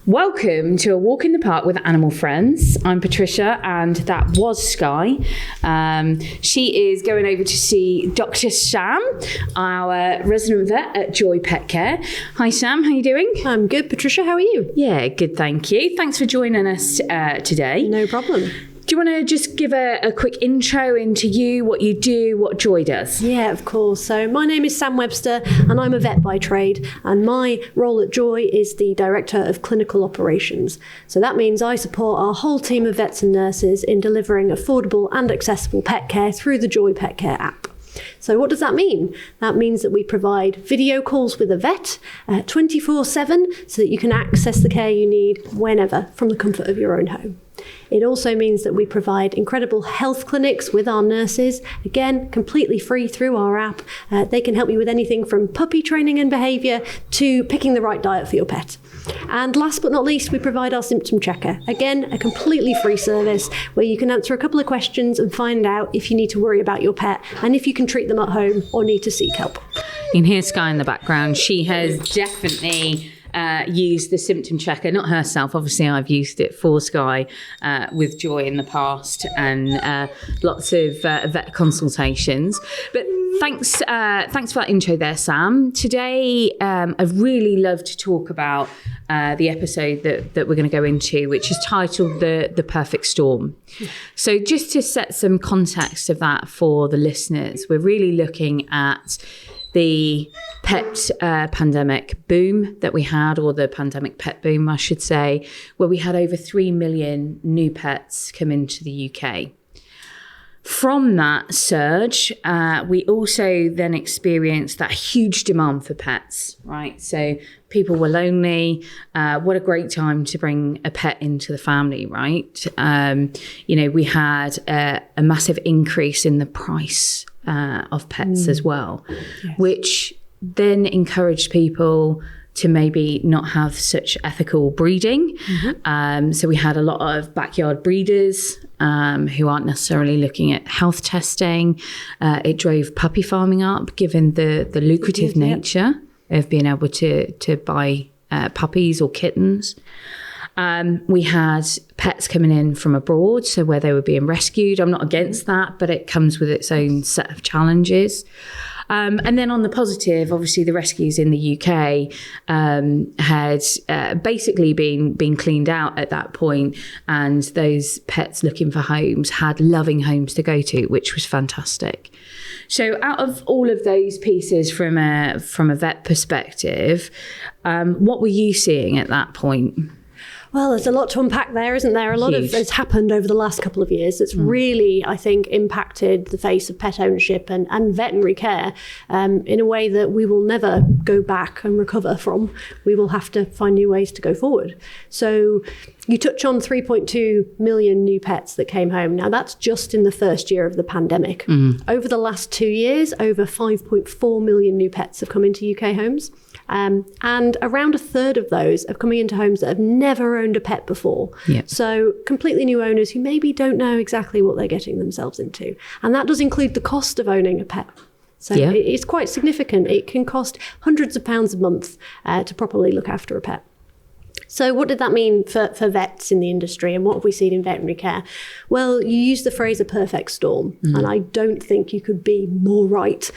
Welcome to a walk in the park with animal friends. I'm Patricia and that was Sky. She is going over to see Dr. Sam, our resident vet at Joii Pet Care. Hi Sam, how are you doing? I'm good, Patricia, how are you? Yeah, good, thank you. Thanks for joining us today. No problem. Do you want to just give a quick intro into you, what you do, what Joii does? Yeah, of course. So my name is Sam Webster and I'm a vet by trade, and my role at Joii is the Director of Clinical Operations. So that means I support our whole team of vets and nurses in delivering affordable and accessible pet care through the Joii Pet Care app. So what does that mean? That means that we provide video calls with a vet 24/7 so that you can access the care you need whenever from the comfort of your own home. It also means that we provide incredible health clinics with our nurses, again, completely free through our app. They can help you with anything from puppy training and behaviour to picking the right diet for your pet. And last but not least, we provide our symptom checker. Again, a completely free service where you can answer a couple of questions and find out if you need to worry about your pet and if you can treat them at home or need to seek help. You can hear Sky in the background. She has definitely used the symptom checker, not herself. Obviously, I've used it for Sky with Joii in the past, and lots of vet consultations. But thanks for that intro there, Sam. Today, I'd really love to talk about the episode that we're going to go into, which is titled The Perfect Storm. So just to set some context of that for the listeners, we're really looking at the pet pandemic boom that we had, or the pandemic pet boom, I should say, where we had over 3 million new pets come into the UK. From that surge, we also then experienced that huge demand for pets, right? So people were lonely. What a great time to bring a pet into the family, right? We had a massive increase in the price of pets as well, yes, which then encouraged people to maybe not have such ethical breeding. Mm-hmm. So we had a lot of backyard breeders who aren't necessarily looking at health testing. It drove puppy farming up, given the lucrative nature of being able to buy puppies or kittens. We had pets coming in from abroad, so where they were being rescued. I'm not against that, but it comes with its own set of challenges. And then on the positive, obviously the rescues in the UK had basically been cleaned out at that point, and those pets looking for homes had loving homes to go to, which was fantastic. So out of all of those pieces from a vet perspective, what were you seeing at that point? Well, there's a lot to unpack there, isn't there? A lot has happened over the last couple of years that's really, I think, impacted the face of pet ownership and veterinary care in a way that we will never go back and recover from. We will have to find new ways to go forward. So you touch on 3.2 million new pets that came home. Now, that's just in the first year of the pandemic. Over the last 2 years, over 5.4 million new pets have come into UK homes. And around a third of those are coming into homes that have never owned a pet before. Yep. So completely new owners who maybe don't know exactly what they're getting themselves into. And that does include the cost of owning a pet. So it's quite significant. It can cost hundreds of pounds a month to properly look after a pet. So what did that mean for vets in the industry, and what have we seen in veterinary care? Well, you used the phrase a perfect storm, and I don't think you could be more right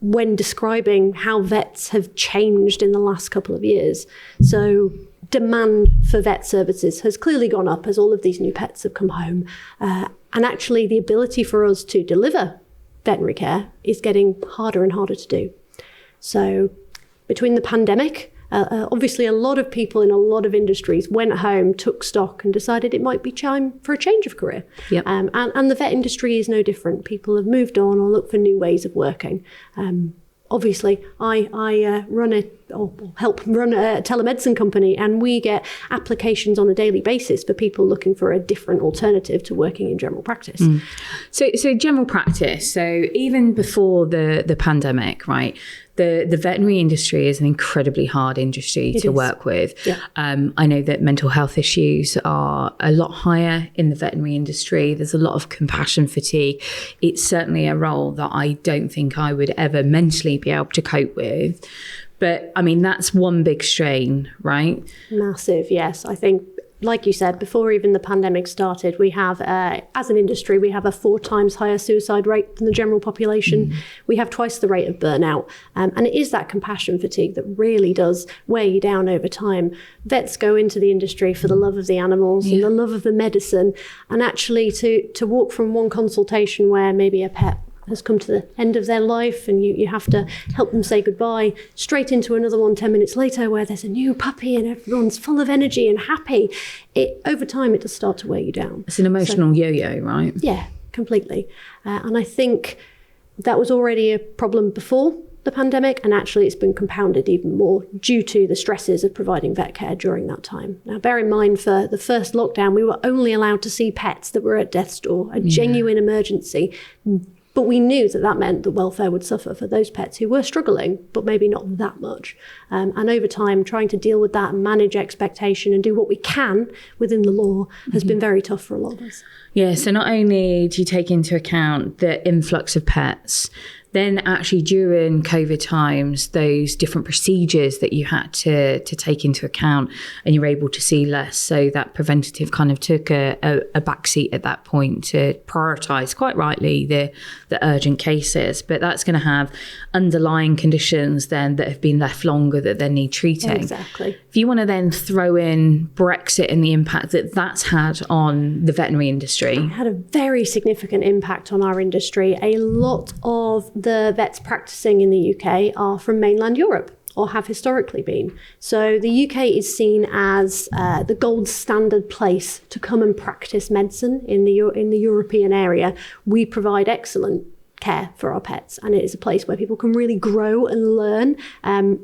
when describing how vets have changed in the last couple of years. So demand for vet services has clearly gone up as all of these new pets have come home. And actually the ability for us to deliver veterinary care is getting harder and harder to do. So between the pandemic, obviously a lot of people in a lot of industries went home, took stock and decided it might be time for a change of career. Yep. And the vet industry is no different. People have moved on or looked for new ways of working. Obviously, I help run a telemedicine company, and we get applications on a daily basis for people looking for a different alternative to working in general practice. So general practice. So even before the pandemic, right? The veterinary industry is an incredibly hard industry to work with. Yeah. I know that mental health issues are a lot higher in the veterinary industry. There's a lot of compassion fatigue. It's certainly a role that I don't think I would ever mentally be able to cope with. But I mean, that's one big strain, right? Massive, yes. I think, like you said, before even the pandemic started, we have, as an industry, we have a 4 times higher suicide rate than the general population. We have twice the rate of burnout. And it is that compassion fatigue that really does weigh you down over time. Vets go into the industry for the love of the animals and the love of the medicine. And actually to walk from one consultation where maybe a pet has come to the end of their life and you have to help them say goodbye, straight into another one 10 minutes later where there's a new puppy and everyone's full of energy and happy. Over time, it does start to weigh you down. It's an emotional yo-yo, right? Yeah, completely. And I think that was already a problem before the pandemic, and actually it's been compounded even more due to the stresses of providing vet care during that time. Now, bear in mind, for the first lockdown, we were only allowed to see pets that were at death's door, a genuine emergency. But we knew that meant that welfare would suffer for those pets who were struggling, but maybe not that much. And over time, trying to deal with that and manage expectation and do what we can within the law has been very tough for a lot of us. Yeah, so not only do you take into account the influx of pets, then actually during COVID times, those different procedures that you had to take into account, and you're able to see less. So that preventative kind of took a backseat at that point to prioritise, quite rightly, the urgent cases. But that's going to have underlying conditions then that have been left longer that then need treating. Exactly. If you want to then throw in Brexit and the impact that that's had on the veterinary industry. It had a very significant impact on our industry. A lot of the vets practicing in the UK are from mainland Europe, or have historically been. So the UK is seen as the gold standard place to come and practice medicine in the European area. We provide excellent care for our pets, and it is a place where people can really grow and learn and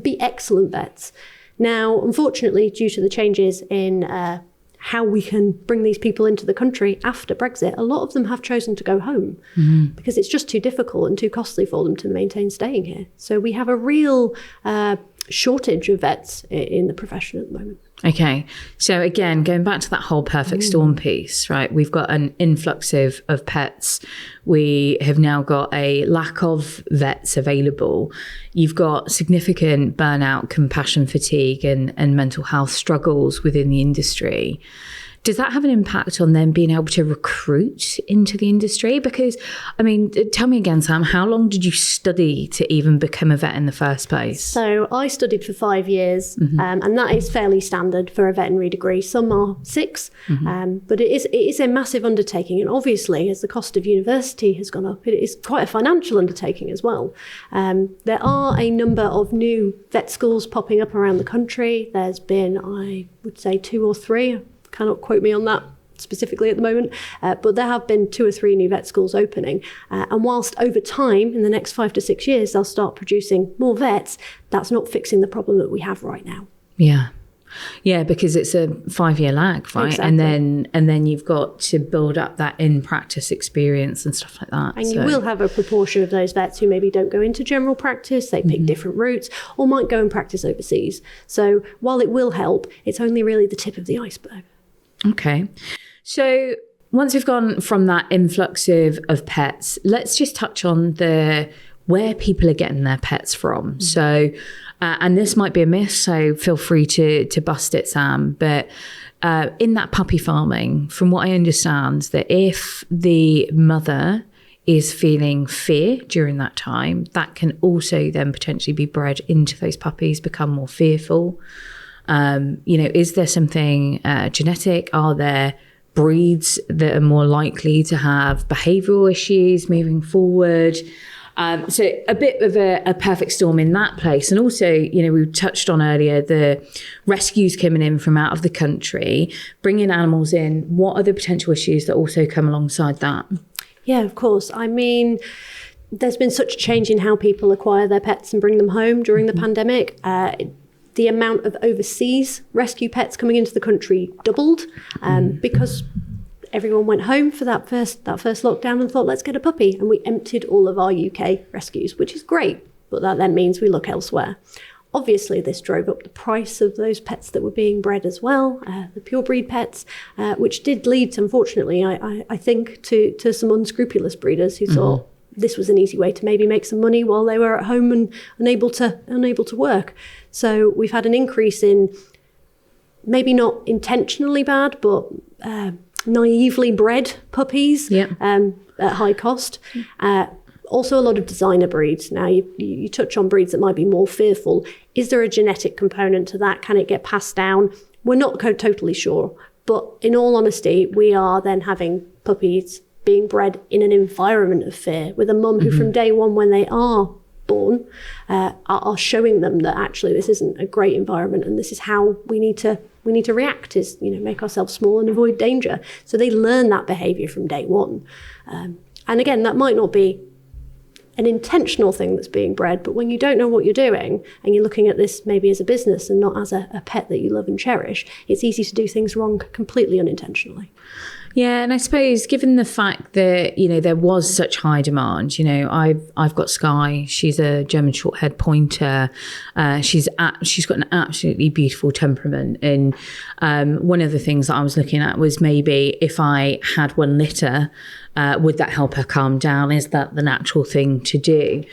be excellent vets. Now, unfortunately, due to the changes in how we can bring these people into the country after Brexit, a lot of them have chosen to go home because it's just too difficult and too costly for them to maintain staying here. So we have a real shortage of vets in the profession at the moment. Okay. So again, going back to that whole perfect storm piece, right? We've got an influx of pets. We have now got a lack of vets available. You've got significant burnout, compassion fatigue and mental health struggles within the industry. Does that have an impact on them being able to recruit into the industry? Because, I mean, tell me again, Sam, how long did you study to even become a vet in the first place? So I studied for 5 years, and that is fairly standard for a veterinary degree. Some are 6, but it is a massive undertaking. And obviously, as the cost of university has gone up, it is quite a financial undertaking as well. There are a number of new vet schools popping up around the country. There's been, I would say, 2 or 3. Cannot quote me on that specifically at the moment, but there have been 2 or 3 new vet schools opening. And whilst over time, in the next 5 to 6 years, they'll start producing more vets, that's not fixing the problem that we have right now. Yeah, because it's a 5-year lag, right? Exactly. And then you've got to build up that in-practice experience and stuff like that. And you will have a proportion of those vets who maybe don't go into general practice, they pick different routes, or might go and practice overseas. So while it will help, it's only really the tip of the iceberg. Okay. So once we've gone from that influx of pets, let's just touch on where people are getting their pets from. So, and this might be a myth, so feel free to bust it, Sam. But in that puppy farming, from what I understand, that if the mother is feeling fear during that time, that can also then potentially be bred into those puppies, become more fearful. Is there something genetic? Are there breeds that are more likely to have behavioural issues moving forward? So a bit of a perfect storm in that place. And also, we touched on earlier the rescues coming in from out of the country, bringing animals in. What are the potential issues that also come alongside that? Yeah, of course. I mean, there's been such a change in how people acquire their pets and bring them home during the pandemic. The amount of overseas rescue pets coming into the country doubled because everyone went home for that first lockdown and thought, let's get a puppy. And we emptied all of our UK rescues, which is great, but that then means we look elsewhere. Obviously, this drove up the price of those pets that were being bred as well, the pure breed pets, which did lead, unfortunately, I think, to some unscrupulous breeders who thought, this was an easy way to maybe make some money while they were at home and unable to work. So we've had an increase in maybe not intentionally bad, but naively bred puppies at high cost. Also a lot of designer breeds. Now you touch on breeds that might be more fearful. Is there a genetic component to that? Can it get passed down? We're not totally sure. But in all honesty, we are then having puppies being bred in an environment of fear with a mum who from day one when they are born are showing them that actually this isn't a great environment and this is how we need to react, is make ourselves small and avoid danger. So they learn that behavior from day one. And again, that might not be an intentional thing that's being bred, but when you don't know what you're doing and you're looking at this maybe as a business and not as a pet that you love and cherish, it's easy to do things wrong completely unintentionally. Yeah, and I suppose given the fact that, there was such high demand, I've got Sky, she's a German short-haired pointer. She's got an absolutely beautiful temperament. And one of the things that I was looking at was maybe if I had one litter, would that help her calm down? Is that the natural thing to do?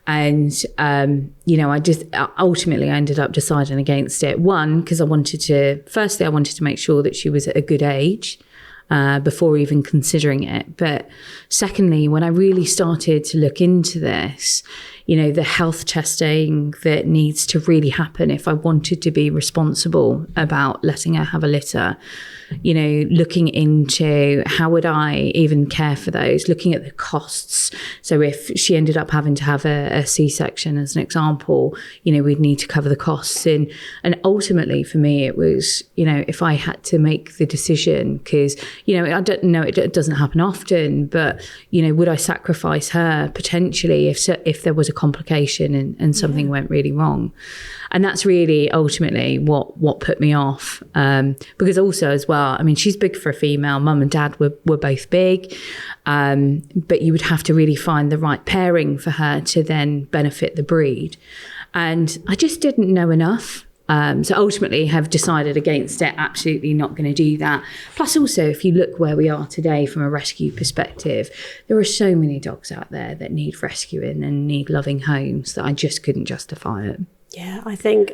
And, I just ultimately ended up deciding against it. One, because I wanted to make sure that she was at a good age. Before even considering it. But secondly, when I really started to look into this, the health testing that needs to really happen if I wanted to be responsible about letting her have a litter, looking into how would I even care for those, looking at the costs. So if she ended up having to have a C-section as an example, we'd need to cover the costs. And ultimately for me, it was, if I had to make the decision, because, I don't know, it doesn't happen often, but, would I sacrifice her potentially if there was a complication and something went really wrong? And that's really ultimately what put me off. Because also as well, she's big for a female. Mum and dad were both big. But you would have to really find the right pairing for her to then benefit the breed. And I just didn't know enough. So ultimately have decided against it, absolutely not going to do that. Plus also, if you look where we are today from a rescue perspective, there are so many dogs out there that need rescuing and need loving homes that I just couldn't justify it. Yeah, I think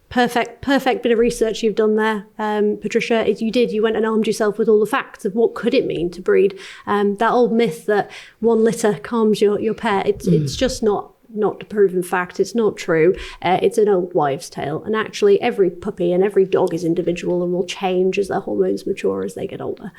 perfect bit of research you've done there, Patricia. You went and armed yourself with all the facts of what could it mean to breed. That old myth that one litter calms your pet, it's just not a proven fact. It's not true. It's an old wives' tale. And actually every puppy and every dog is individual and will change as their hormones mature as they get older.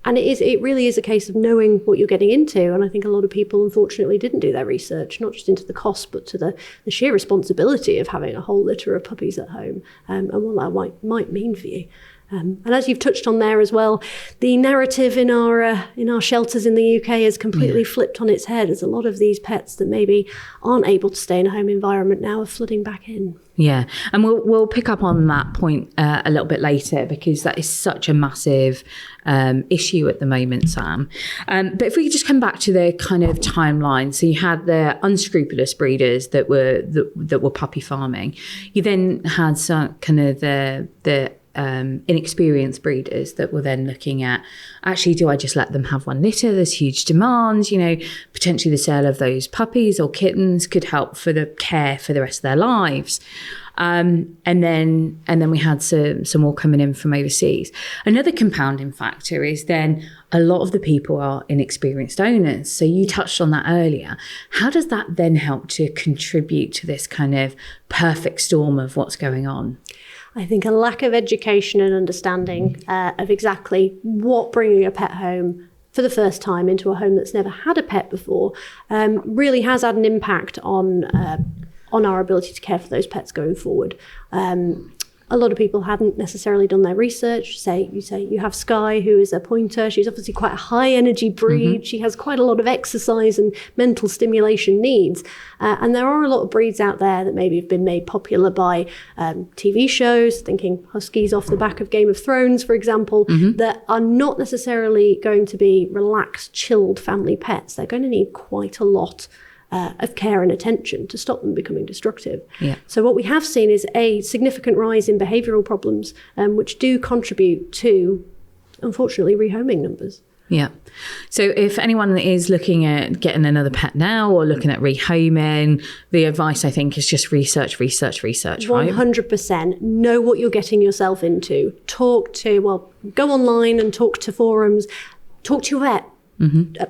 And it really is a case of knowing what you're getting into. And I think a lot of people, unfortunately, didn't do their research, not just into the cost, but to the sheer responsibility of having a whole litter of puppies at home and what that might mean for you. And as you've touched on there as well, the narrative in our shelters in the UK has completely flipped on its head, as a lot of these pets that maybe aren't able to stay in a home environment now are flooding back in. Yeah, and we'll pick up on that point a little bit later, because that is such a massive issue at the moment, Sam. But if we could just come back to the kind of timeline. So you had the unscrupulous breeders that were puppy farming. You then had some kind of the inexperienced breeders that were then looking at, actually, do I just let them have one litter? There's huge demands, potentially the sale of those puppies or kittens could help for the care for the rest of their lives. And then we had some more coming in from overseas. Another compounding factor is then a lot of the people are inexperienced owners. So you touched on that earlier. How does that then help to contribute to this kind of perfect storm of what's going on? I think a lack of education and understanding of exactly what bringing a pet home for the first time into a home that's never had a pet before really has had an impact on our ability to care for those pets going forward. A lot of people hadn't necessarily done their research. You have Sky, who is a pointer. She's obviously quite a high energy breed. She has quite a lot of exercise and mental stimulation needs. And there are a lot of breeds out there that maybe have been made popular by TV shows, thinking Huskies off the back of Game of Thrones, for example, that are not necessarily going to be relaxed, chilled family pets. They're going to need quite a lot of care and attention to stop them becoming destructive. Yeah. So what we have seen is a significant rise in behavioural problems, which do contribute to, unfortunately, rehoming numbers. Yeah. So if anyone is looking at getting another pet now or looking at rehoming, the advice I think is just research, right? 100%. Know what you're getting yourself into. Go online and talk to forums. Talk to your vet.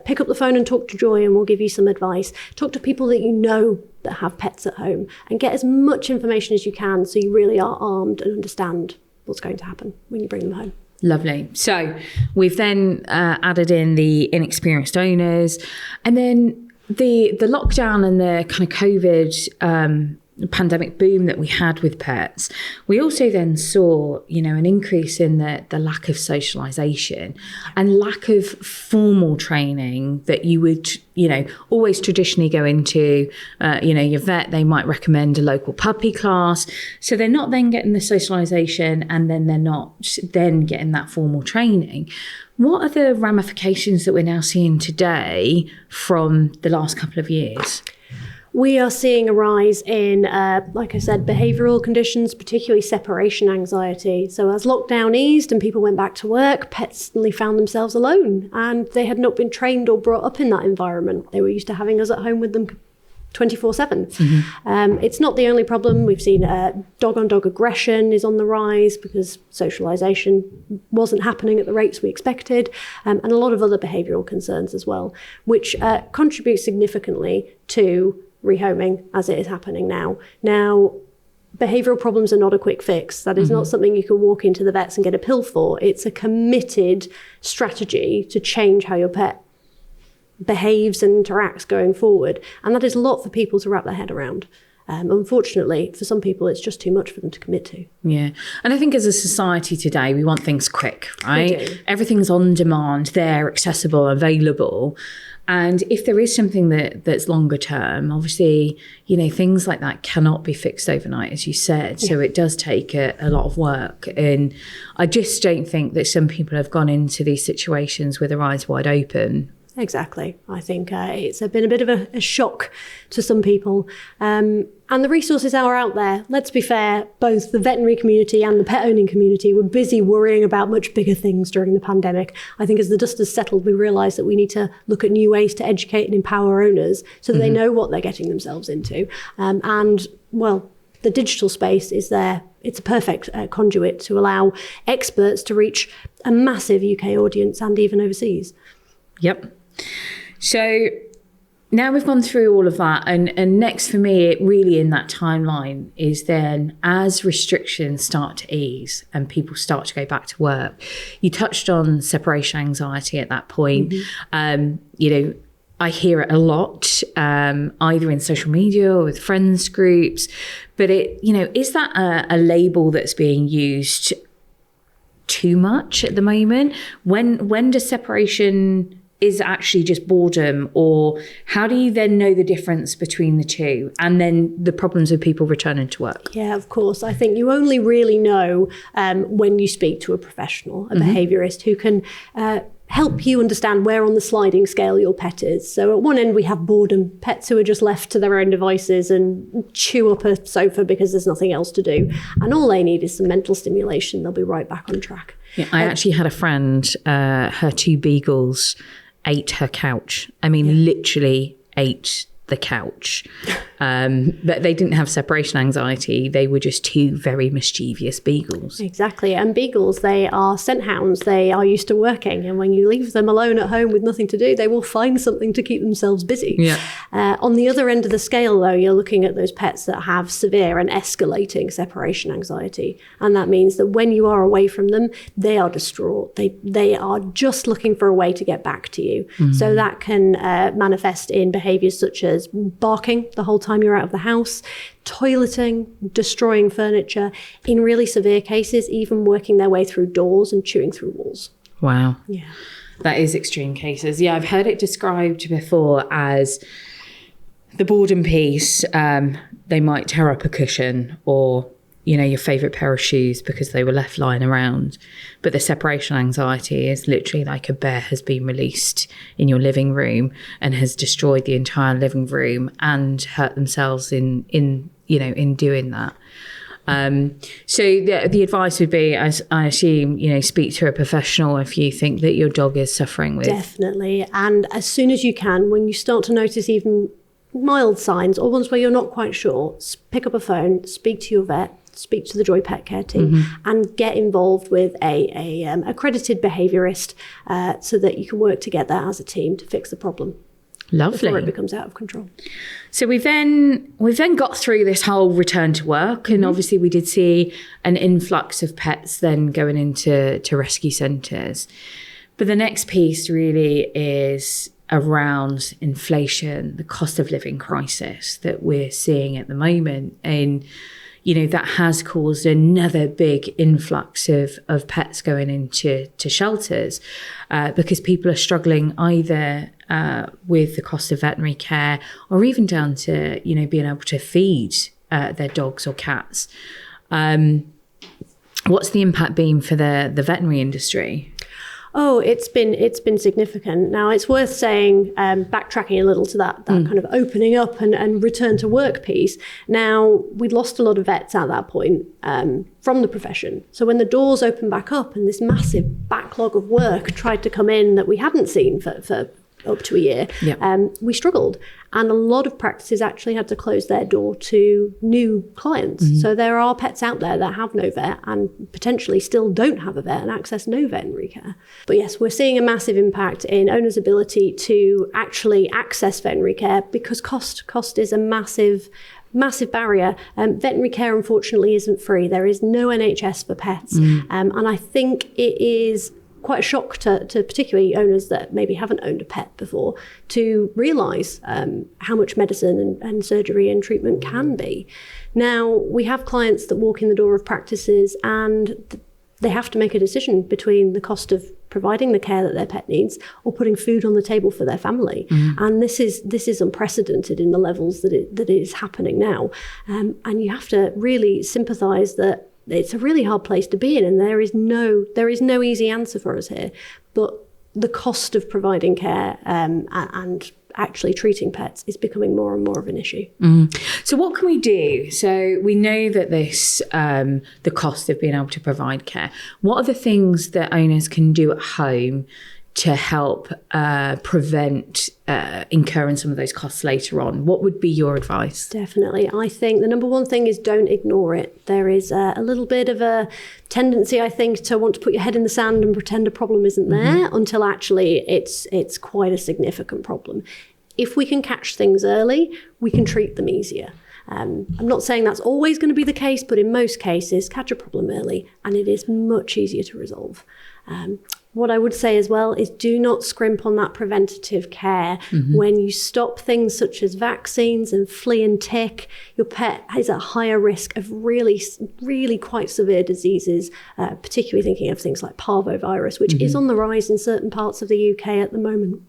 Pick up the phone and talk to Joii and we'll give you some advice. Talk to people that you know that have pets at home and get as much information as you can so you really are armed and understand what's going to happen when you bring them home. Lovely. So we've then added in the inexperienced owners, and then the lockdown and the kind of COVID pandemic boom that we had with pets. We also then saw, an increase in the lack of socialization and lack of formal training that you would, always traditionally go into, your vet. They might recommend a local puppy class. So they're not then getting the socialization, and then they're not then getting that formal training. What are the ramifications that we're now seeing today from the last couple of years? We are seeing a rise in, like I said, behavioural conditions, particularly separation anxiety. So as lockdown eased and people went back to work, pets suddenly found themselves alone and they had not been trained or brought up in that environment. They were used to having us at home with them 24/7. It's not the only problem. We've seen dog-on-dog aggression is on the rise because socialisation wasn't happening at the rates we expected, and a lot of other behavioural concerns as well, which contribute significantly to rehoming as it is happening now. Now, behavioural problems are not a quick fix. That is not something you can walk into the vets and get a pill for. It's a committed strategy to change how your pet behaves and interacts going forward. And that is a lot for people to wrap their head around. Unfortunately, for some people, it's just too much for them to commit to. Yeah. And I think as a society today, we want things quick, right? We do. Everything's on demand, there, accessible, available. And if there is something that's longer term, obviously, things like that cannot be fixed overnight, as you said. So it does take a lot of work. And I just don't think that some people have gone into these situations with their eyes wide open. Exactly. I think it's been a bit of a shock to some people. And the resources are out there. Let's be fair, both the veterinary community and the pet owning community were busy worrying about much bigger things during the pandemic. I think as the dust has settled, we realised that we need to look at new ways to educate and empower owners so that they know what they're getting themselves into. The digital space is there. It's a perfect conduit to allow experts to reach a massive UK audience and even overseas. Yep. So now we've gone through all of that, and next for me, it really in that timeline is then as restrictions start to ease and people start to go back to work. You touched on separation anxiety at that point. I hear it a lot, either in social media or with friends groups, but is that a label that's being used too much at the moment? When does separation is actually just boredom, or how do you then know the difference between the two and then the problems of people returning to work? Yeah, of course. I think you only really know when you speak to a professional, a behaviourist who can help you understand where on the sliding scale your pet is. So at one end we have boredom, pets who are just left to their own devices and chew up a sofa because there's nothing else to do. And all they need is some mental stimulation. They'll be right back on track. Yeah, I actually had a friend, her 2 beagles ate her couch. I mean, literally ate the couch. But they didn't have separation anxiety. They were just 2 very mischievous beagles. Exactly. And beagles, they are scent hounds. They are used to working. And when you leave them alone at home with nothing to do, they will find something to keep themselves busy. Yeah. On the other end of the scale, though, you're looking at those pets that have severe and escalating separation anxiety. And that means that when you are away from them, they are distraught. They are just looking for a way to get back to you. So that can manifest in behaviours such as barking the whole time you're out of the house, toileting, destroying furniture, in really severe cases, even working their way through doors and chewing through walls. Wow. Yeah. That is extreme cases. Yeah, I've heard it described before as the boredom piece. They might tear up a cushion or, your favourite pair of shoes because they were left lying around. But the separation anxiety is literally like a bear has been released in your living room and has destroyed the entire living room and hurt themselves in doing that. So the advice would be, as I assume, speak to a professional if you think that your dog is suffering with. Definitely. And as soon as you can, when you start to notice even mild signs or ones where you're not quite sure, pick up a phone, speak to your vet, speak to the Joii pet care team, and get involved with a accredited behaviourist so that you can work together as a team to fix the problem. Lovely. Before it becomes out of control. So we've then got through this whole return to work, and obviously we did see an influx of pets then going into rescue centres. But the next piece really is around inflation, the cost of living crisis that we're seeing at the moment. And, that has caused another big influx of pets going into shelters because people are struggling either with the cost of veterinary care or even down to, being able to feed their dogs or cats. What's the impact been for the veterinary industry? Oh, it's been significant. Now, it's worth saying, backtracking a little to that kind of opening up and return to work piece. Now, we'd lost a lot of vets at that point from the profession. So when the doors opened back up and this massive backlog of work tried to come in that we hadn't seen for up to a year, we struggled. And a lot of practices actually had to close their door to new clients. So there are pets out there that have no vet and potentially still don't have a vet and access no veterinary care. But yes, we're seeing a massive impact in owners' ability to actually access veterinary care because cost is a massive barrier. Veterinary care, unfortunately, isn't free. There is no NHS for pets. And I think it is quite a shock to particularly owners that maybe haven't owned a pet before to realise how much medicine and surgery and treatment can be. Now, we have clients that walk in the door of practices and they have to make a decision between the cost of providing the care that their pet needs or putting food on the table for their family. And this is unprecedented in the levels that it is happening now. And you have to really sympathise that it's a really hard place to be in, and there is no easy answer for us here. But the cost of providing care and actually treating pets is becoming more and more of an issue. So what can we do? So we know that this, the cost of being able to provide care. What are the things that owners can do at home to help prevent incurring some of those costs later on? What would be your advice? Definitely. I think the number one thing is don't ignore it. There is a little bit of a tendency, I think, to want to put your head in the sand and pretend a problem isn't there until actually it's quite a significant problem. If we can catch things early, we can treat them easier. I'm not saying that's always going to be the case, but in most cases, catch a problem early and it is much easier to resolve. What I would say as well is do not scrimp on that preventative care. When you stop things such as vaccines and flea and tick, your pet is at higher risk of really, really quite severe diseases, particularly thinking of things like parvovirus, which is on the rise in certain parts of the UK at the moment.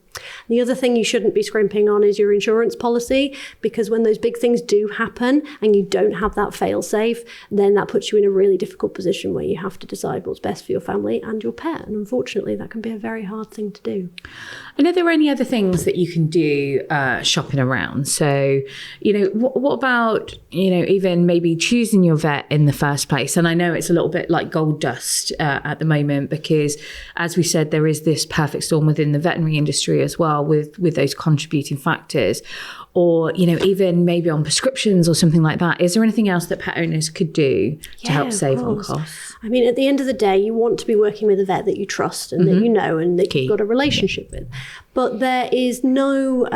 The other thing you shouldn't be scrimping on is your insurance policy, because when those big things do happen and you don't have that fail-safe, then that puts you in a really difficult position where you have to decide what's best for your family and your pet. And unfortunately, that can be a very hard thing to do. And are there any other things that you can do shopping around? So, what about, even maybe choosing your vet in the first place? And I know it's a little bit like gold dust at the moment because, as we said, there is this perfect storm within the veterinary industry as well with those contributing factors, or even maybe on prescriptions or something like that. Is there anything else that pet owners could do to help save on costs? I mean, at the end of the day, you want to be working with a vet that you trust and that you know and that you've got a relationship with. But there is no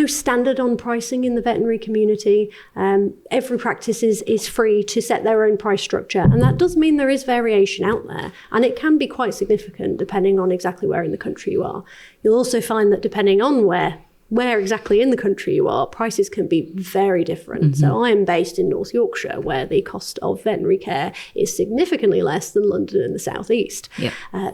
standard on pricing in the veterinary community. Every practice is free to set their own price structure. And that does mean there is variation out there. And it can be quite significant depending on exactly where in the country you are. You'll also find that depending on where exactly in the country you are, prices can be very different. So I am based in North Yorkshire, where the cost of veterinary care is significantly less than London and the southeast.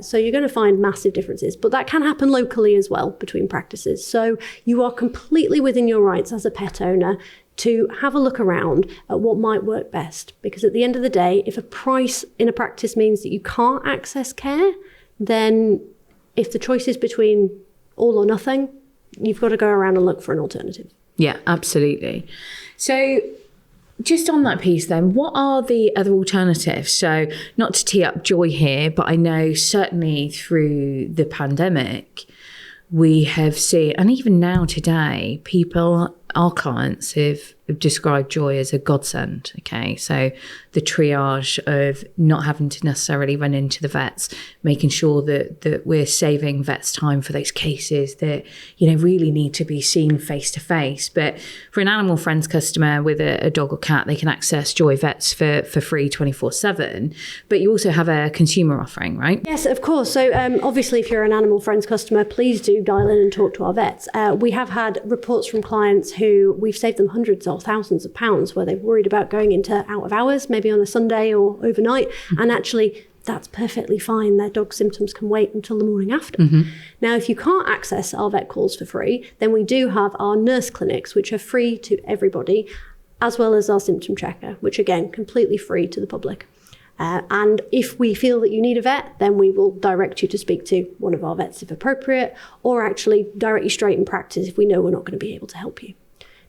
So you're going to find massive differences, but that can happen locally as well between practices. So you are completely within your rights as a pet owner to have a look around at what might work best. Because at the end of the day, if a price in a practice means that you can't access care, then if the choice is between all or nothing, you've got to go around and look for an alternative. Yeah, absolutely. So just on that piece then, what are the other alternatives? So not to tee up Joii here, but I know certainly through the pandemic, we have seen, and even now today, our clients have described Joii as a godsend. Okay, so the triage of not having to necessarily run into the vets, making sure that we're saving vets time for those cases that, really need to be seen face to face. But for an Animal Friends customer with a dog or cat, they can access Joii Vets for free 24/7. But you also have a consumer offering, right? Yes, of course. So obviously, if you're an Animal Friends customer, please do dial in and talk to our vets. We have had reports from clients who we've saved them hundreds or thousands of pounds where they've worried about going into out of hours, maybe on a Sunday or overnight, and actually that's perfectly fine. Their dog symptoms can wait until the morning after. Now, if you can't access our vet calls for free, then we do have our nurse clinics, which are free to everybody, as well as our symptom checker, which again, completely free to the public. And if we feel that you need a vet, then we will direct you to speak to one of our vets if appropriate, or actually direct you straight in practice if we know we're not going to be able to help you.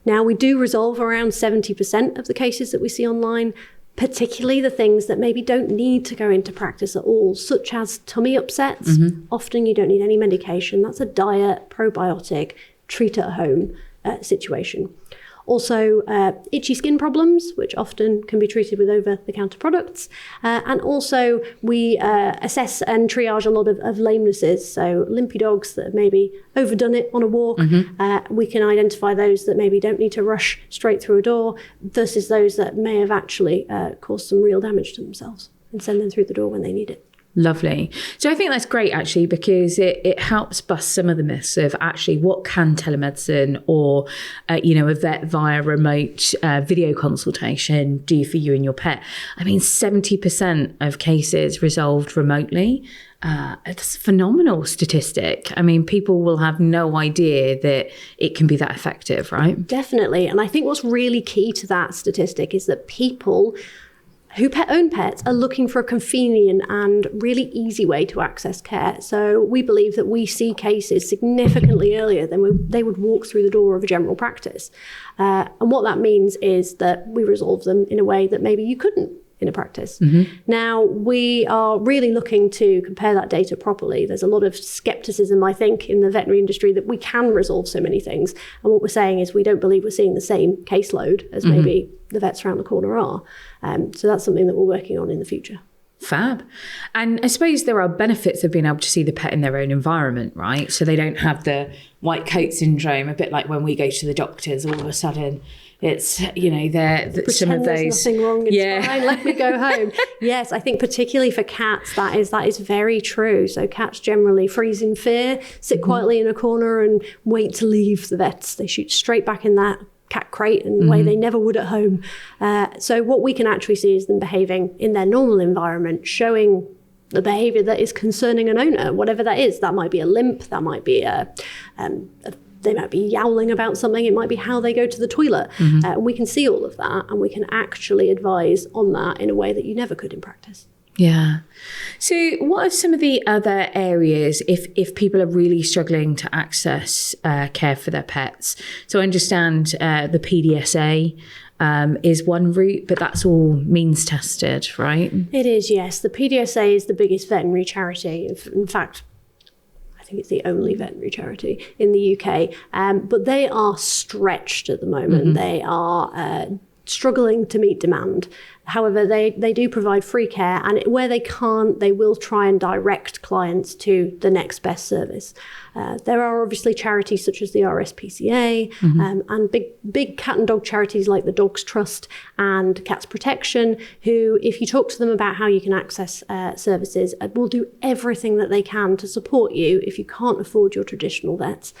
Now, we do resolve around 70% of the cases that we see online, particularly the things that maybe don't need to go into practice at all, such as tummy upsets. Often you don't need any medication. That's a diet, probiotic, treat at home situation. Also, itchy skin problems, which often can be treated with over-the-counter products. And also, we assess and triage a lot of lamenesses. So limpy dogs that have maybe overdone it on a walk. We can identify those that maybe don't need to rush straight through a door versus those that may have actually caused some real damage to themselves, and send them through the door when they need it. Lovely. So I think that's great, actually, because it helps bust some of the myths of actually what can telemedicine or, a vet via remote video consultation do for you and your pet. I mean, 70% of cases resolved remotely. It's a phenomenal statistic. I mean, people will have no idea that it can be that effective, right? Definitely. And I think what's really key to that statistic is that people who own pets are looking for a convenient and really easy way to access care. So we believe that we see cases significantly earlier than they would walk through the door of a general practice. And what that means is that we resolve them in a way that maybe you couldn't in a practice. Now, we are really looking to compare that data properly. There's a lot of skepticism, I think, in the veterinary industry that we can resolve so many things. And what we're saying is we don't believe we're seeing the same caseload as maybe the vets around the corner are. So that's something that we're working on in the future. Fab. And I suppose there are benefits of being able to see the pet in their own environment, right? So they don't have the white coat syndrome, a bit like when we go to the doctors, all of a sudden it's, they're some of those. There's nothing wrong. It's fine. Let me go home. Yes, I think particularly for cats, that is very true. So cats generally freeze in fear, sit quietly in a corner and wait to leave the vets. They shoot straight back in that cat crate in a way they never would at home. So what we can actually see is them behaving in their normal environment, showing the behavior that is concerning an owner, whatever that is. That might be a limp, that might be they might be yowling about something, it might be how they go to the toilet. We can see all of that, and we can actually advise on that in a way that you never could in practice. Yeah. So what are some of the other areas if people are really struggling to access care for their pets? So I understand the PDSA is one route, but that's all means tested, right? It is, yes. The PDSA is the biggest veterinary charity. In fact, I think it's the only veterinary charity in the UK. But they are stretched at the moment. They are struggling to meet demand. However, they do provide free care, and where they can't, they will try and direct clients to the next best service. There are obviously charities such as the RSPCA and big cat and dog charities like the Dogs Trust and Cats Protection, who, if you talk to them about how you can access services, will do everything that they can to support you if you can't afford your traditional vets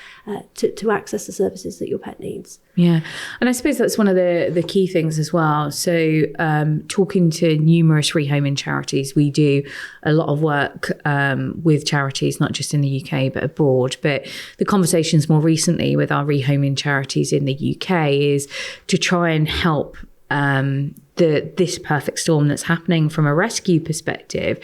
to access the services that your pet needs. Yeah, and I suppose that's one of the key things as well. So talking to numerous rehoming charities, we do a lot of work with charities, not just in the UK, but abroad. But the conversations more recently with our rehoming charities in the UK is to try and help this perfect storm that's happening from a rescue perspective.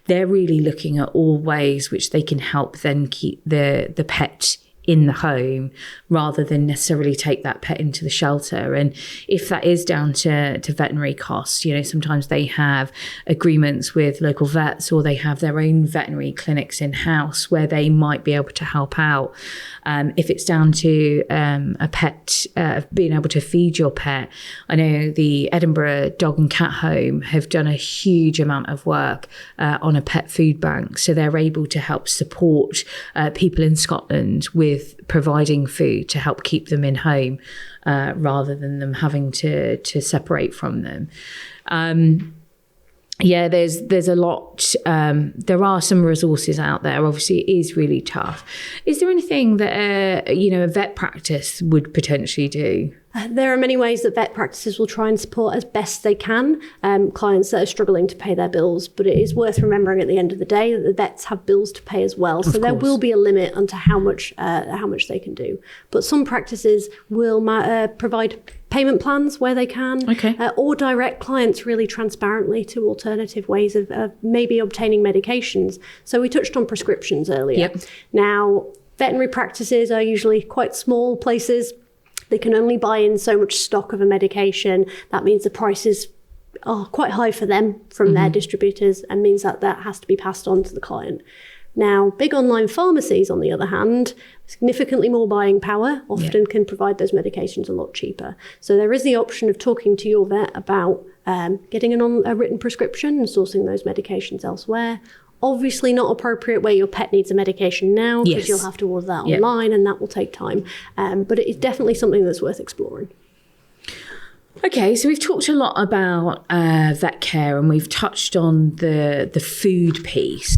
They're really looking at all ways which they can help then keep the pet in the home rather than necessarily take that pet into the shelter. And if that is down to veterinary costs, sometimes they have agreements with local vets, or they have their own veterinary clinics in-house where they might be able to help out. If it's down to a pet, being able to feed your pet, I know the Edinburgh Dog and Cat Home have done a huge amount of work on a pet food bank. So they're able to help support people in Scotland with providing food to help keep them in home rather than them having to separate from them. There's a lot. There are some resources out there. Obviously, it is really tough. Is there anything that a vet practice would potentially do? There are many ways that vet practices will try and support as best they can clients that are struggling to pay their bills. But it is worth remembering at the end of the day that the vets have bills to pay as well. So there will be a limit onto how much they can do. But some practices will provide payment plans where they can, or direct clients really transparently to alternative ways of maybe obtaining medications. So we touched on prescriptions earlier. Yep. Now, veterinary practices are usually quite small places. They can only buy in so much stock of a medication. That means the prices are quite high for them from their distributors, and means that has to be passed on to the client. Now, big online pharmacies, on the other hand, significantly more buying power, often can provide those medications a lot cheaper. So there is the option of talking to your vet about getting a written prescription and sourcing those medications elsewhere. Obviously not appropriate where your pet needs a medication now, because you'll have to order that online, and that will take time. But it is definitely something that's worth exploring. Okay, so we've talked a lot about vet care, and we've touched on the food piece.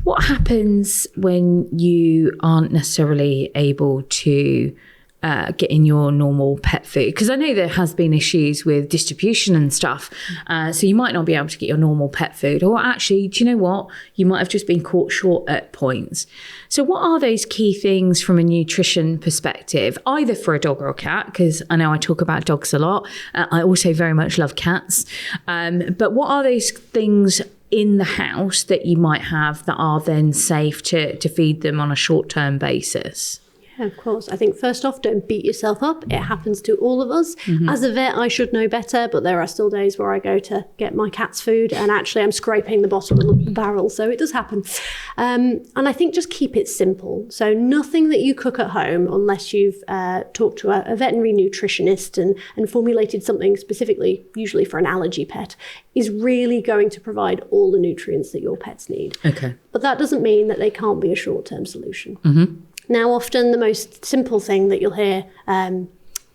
What happens when you aren't necessarily able to get in your normal pet food? Because I know there has been issues with distribution and stuff. So you might not be able to get your normal pet food. Or actually, do you know what? You might have just been caught short at points. So what are those key things from a nutrition perspective, either for a dog or a cat? Because I know I talk about dogs a lot. I also very much love cats. But what are those things in the house that you might have that are then safe to feed them on a short-term basis? Yeah, of course. I think first off, don't beat yourself up. It happens to all of us. As a vet, I should know better, but there are still days where I go to get my cat's food and actually I'm scraping the bottom of the barrel. So it does happen. And I think just keep it simple. So nothing that you cook at home, unless you've talked to a veterinary nutritionist and formulated something specifically, usually for an allergy pet, is really going to provide all the nutrients that your pets need. Okay. But that doesn't mean that they can't be a short-term solution. Now, often the most simple thing that you'll hear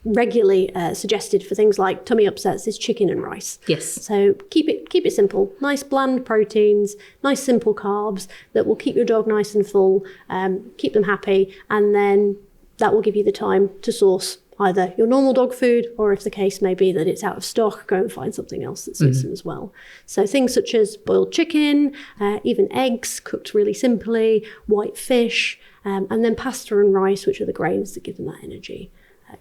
regularly suggested for things like tummy upsets is chicken and rice. Yes. So keep it simple. Nice bland proteins, nice simple carbs that will keep your dog nice and full, keep them happy, and then that will give you the time to source either your normal dog food, or if the case may be that it's out of stock, go and find something else that suits them as well. So things such as boiled chicken, even eggs cooked really simply, white fish, and then pasta and rice, which are the grains that give them that energy.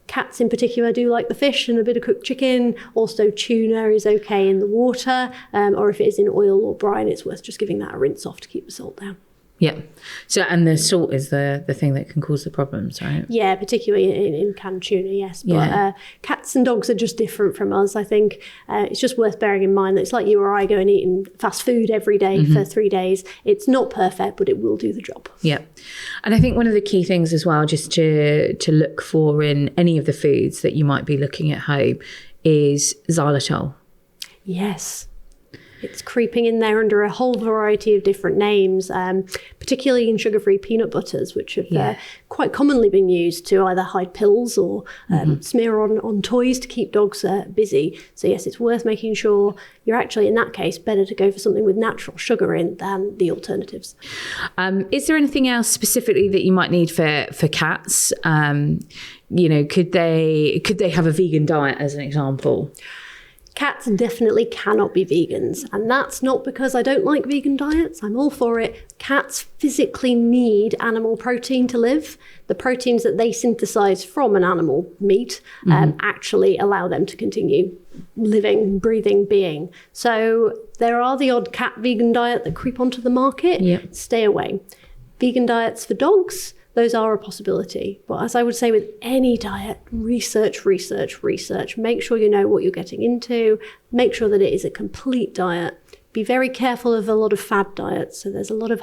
Cats in particular do like the fish and a bit of cooked chicken. Also, tuna is okay in the water, or if it is in oil or brine, it's worth just giving that a rinse off to keep the salt down. Yeah. So, and the salt is the thing that can cause the problems, right? Yeah, particularly in canned tuna, yes. But cats and dogs are just different from us. I think it's just worth bearing in mind that it's like you or I go and eating fast food every day for 3 days. It's not perfect, but it will do the job. Yeah. And I think one of the key things as well, just to look for in any of the foods that you might be looking at home, is xylitol. Yes. It's creeping in there under a whole variety of different names, particularly in sugar-free peanut butters, which have quite commonly been used to either hide pills or smear on toys to keep dogs busy. So yes, it's worth making sure you're actually, in that case, better to go for something with natural sugar in than the alternatives. Is there anything else specifically that you might need for cats? Could they have a vegan diet, as an example? Cats definitely cannot be vegans, and that's not because I don't like vegan diets. I'm all for it. Cats physically need animal protein to live. The proteins that they synthesize from an animal meat actually allow them to continue living, breathing, being. So there are the odd cat vegan diet that creep onto the market. Yep. Stay away. Vegan diets for dogs, those are a possibility. But as I would say with any diet, research. Make sure you know what you're getting into. Make sure that it is a complete diet. Be very careful of a lot of fad diets. So there's a lot of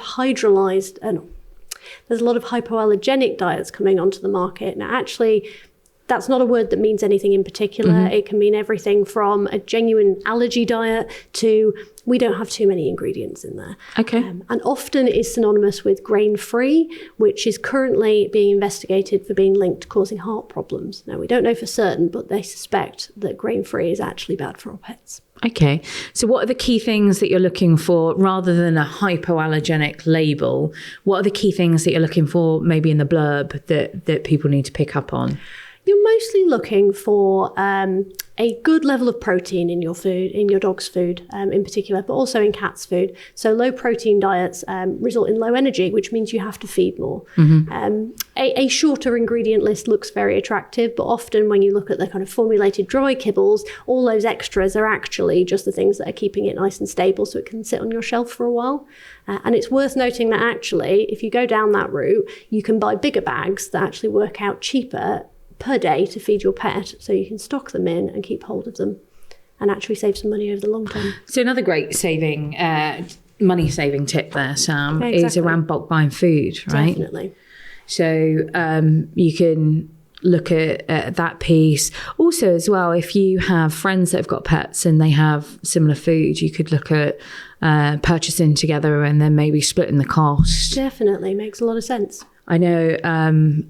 there's a lot of hypoallergenic diets coming onto the market. Now, actually, that's not a word that means anything in particular. It can mean everything from a genuine allergy diet to we don't have too many ingredients in there. Okay. And often it is synonymous with grain-free, which is currently being investigated for being linked to causing heart problems. Now, we don't know for certain, but they suspect that grain-free is actually bad for our pets. Okay. So what are the key things that you're looking for rather than a hypoallergenic label? What are the key things that you're looking for maybe in the blurb that people need to pick up on? You're mostly looking for a good level of protein in your food, in your dog's food in particular, but also in cats' food. So low protein diets result in low energy, which means you have to feed more. A shorter ingredient list looks very attractive, but often when you look at the kind of formulated dry kibbles, all those extras are actually just the things that are keeping it nice and stable so it can sit on your shelf for a while. And it's worth noting that actually, if you go down that route, you can buy bigger bags that actually work out cheaper per day to feed your pet, so you can stock them in and keep hold of them and actually save some money over the long term. So another great money saving tip there, Sam, is around bulk buying food, right? Definitely. So you can look at that piece. Also as well, if you have friends that have got pets and they have similar food, you could look at purchasing together and then maybe splitting the cost. Definitely, makes a lot of sense. I know